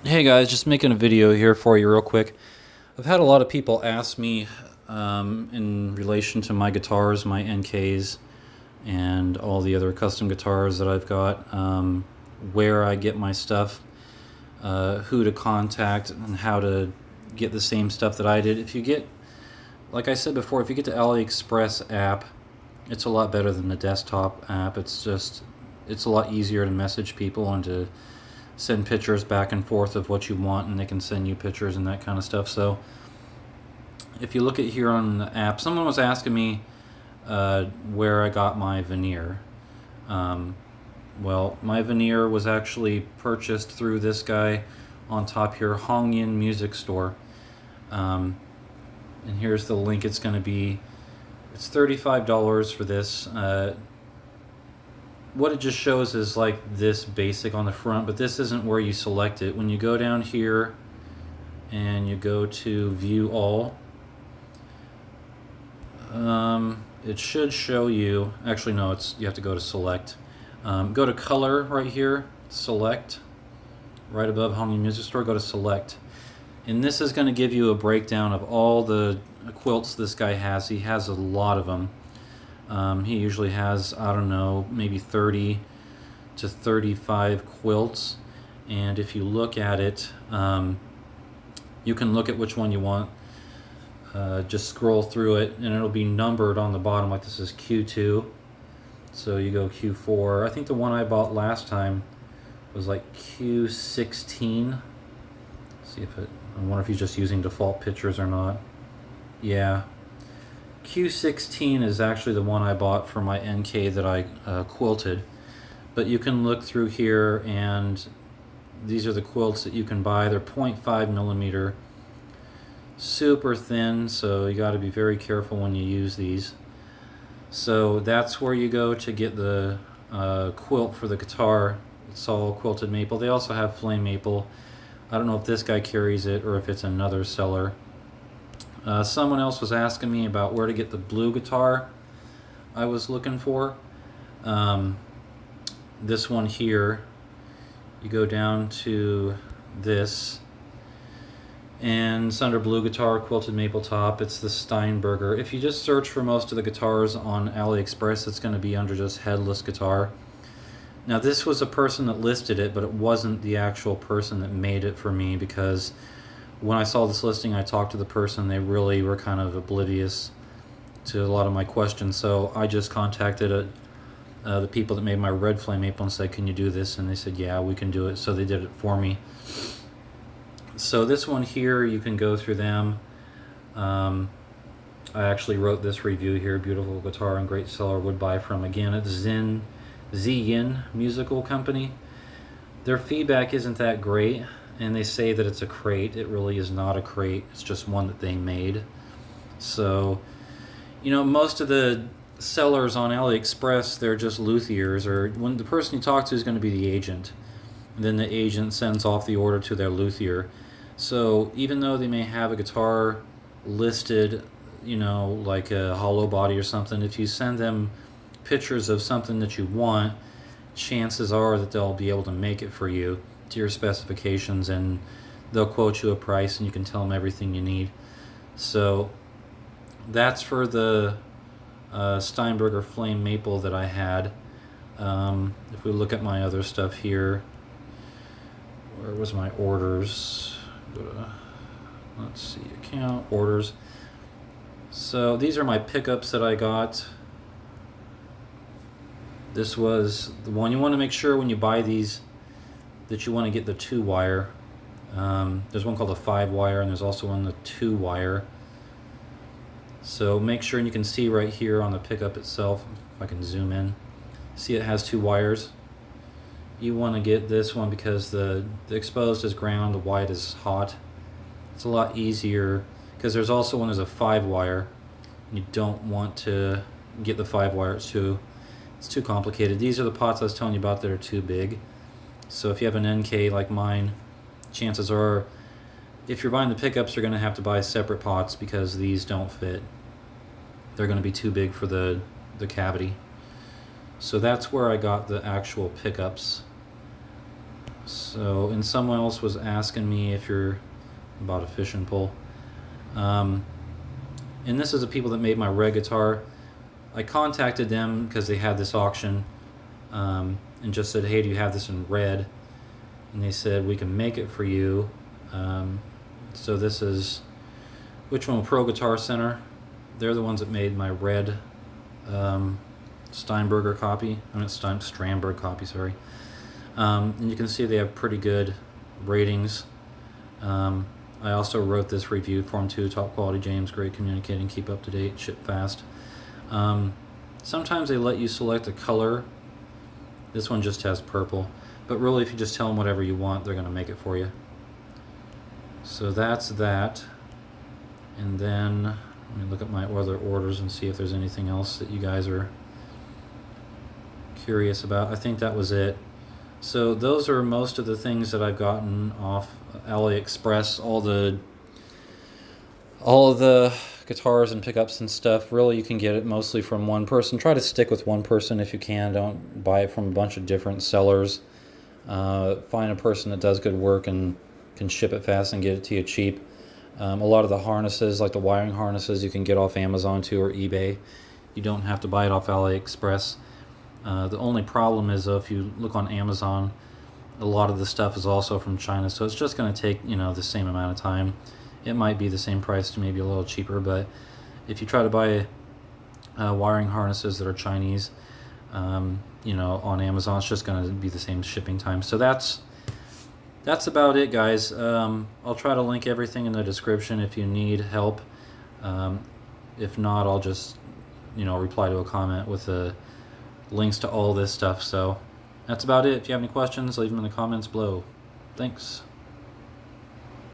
Hey guys, just making a video here for you real quick. I've had a lot of people ask me in relation to my guitars, my NKs, and all the other custom guitars that I've got, where I get my stuff, who to contact, and how to get the same stuff that I did. If you get, like I said before, if you get the AliExpress app, it's a lot better than the desktop app. It's a lot easier to message people and to send pictures back and forth of what you want, and they can send you pictures and that kind of stuff. So if you look at here on the app, someone was asking me where I got my veneer. Well, my veneer was actually purchased through this guy on top here, Hongyin Music Store. And here's the link. It's $35 for this. What it just shows is like this basic on the front, but this isn't where you select it. When you go down here and you go to view all, it should show you, actually no, you have to go to select. Go to color right here, select, right above Home Music Store, go to select. And this is going to give you a breakdown of all the quilts this guy has. He has a lot of them. He usually has, I don't know, maybe 30 to 35 quilts. And if you look at it, you can look at which one you want. Just scroll through it, and it'll be numbered on the bottom, like this is Q2. So you go Q4. I think the one I bought last time was like Q16. See if I wonder if he's just using default pictures or not. Yeah. Q16 is actually the one I bought for my NK that I quilted. But you can look through here, and these are the quilts that you can buy. They're 0.5 millimeter, super thin, so you got to be very careful when you use these. So that's where you go to get the quilt for the guitar. It's all quilted maple. They also have flame maple. I don't know if this guy carries it or if it's another seller. Someone else was asking me about where to get the blue guitar I was looking for. This one here, you go down to this, and it's under blue guitar, quilted maple top. It's the Steinberger. If you just search for most of the guitars on AliExpress, it's going to be under just headless guitar. Now this was a person that listed it, but it wasn't the actual person that made it for me, because when I saw this listing, I talked to the person. They really were kind of oblivious to a lot of my questions. So I just contacted the people that made my red flame maple and said, can you do this? And they said, yeah, we can do it. So they did it for me. So this one here, you can go through them. I actually wrote this review here, beautiful guitar and great seller, would buy from. Again, it's Ziyin Musical Company. Their feedback isn't that great. And they say that it's a crate. It really is not a crate. It's just one that they made. So, you know, most of the sellers on AliExpress, they're just luthiers, or when the person you talk to is going to be the agent. And then the agent sends off the order to their luthier. So even though they may have a guitar listed, you know, like a hollow body or something, if you send them pictures of something that you want, chances are that they'll be able to make it for you to your specifications, and they'll quote you a price, and you can tell them everything you need. So that's for the Steinberger flame maple that I had. If we look at my other stuff here, where was my orders? Go to, let's see, account, orders. So these are my pickups that I got. This was the one. You want to make sure when you buy these that you want to get the 2-wire. There's one called a 5-wire, and there's also one the 2-wire. So make sure, and you can see right here on the pickup itself, if I can zoom in, see it has 2 wires. You want to get this one because the exposed is ground, the white is hot. It's a lot easier, because there's also one, there's a 5-wire. You don't want to get the 5-wire, it's too complicated. These are the pots I was telling you about that are too big. So if you have an NK like mine, chances are, if you're buying the pickups, you're going to have to buy separate pots, because these don't fit. They're going to be too big for the cavity. So that's where I got the actual pickups. So, and someone else was asking me if you're about a fishing pole. And this is the people that made my red guitar. I contacted them because they had this auction, and just said, hey, do you have this in red? And they said, we can make it for you. So this is, which one? Pro Guitar Center. They're the ones that made my red Steinberger copy. I mean, Strandberg copy, sorry. And you can see they have pretty good ratings. I also wrote this review for them too. Top quality, James, great communicating, keep up to date, ship fast. Sometimes they let you select a color. This one just has purple, but really if you just tell them whatever you want, they're going to make it for you. So that's that. And then let me look at my other orders and see if there's anything else that you guys are curious about. I think that was it. So those are most of the things that I've gotten off AliExpress. All of the guitars and pickups and stuff, really you can get it mostly from one person. Try to stick with one person if you can. Don't buy it from a bunch of different sellers. Find a person that does good work and can ship it fast and get it to you cheap. A lot of the harnesses, like the wiring harnesses, you can get off Amazon too, or eBay. You don't have to buy it off AliExpress. The only problem is, though, if you look on Amazon, a lot of the stuff is also from China, so it's just going to take, the same amount of time. It might be the same price to maybe a little cheaper, but if you try to buy wiring harnesses that are Chinese, on Amazon, it's just going to be the same shipping time. So that's about it, guys. I'll try to link everything in the description if you need help. If not, I'll just reply to a comment with the links to all this stuff. So that's about it. If you have any questions, leave them in the comments below. Thanks.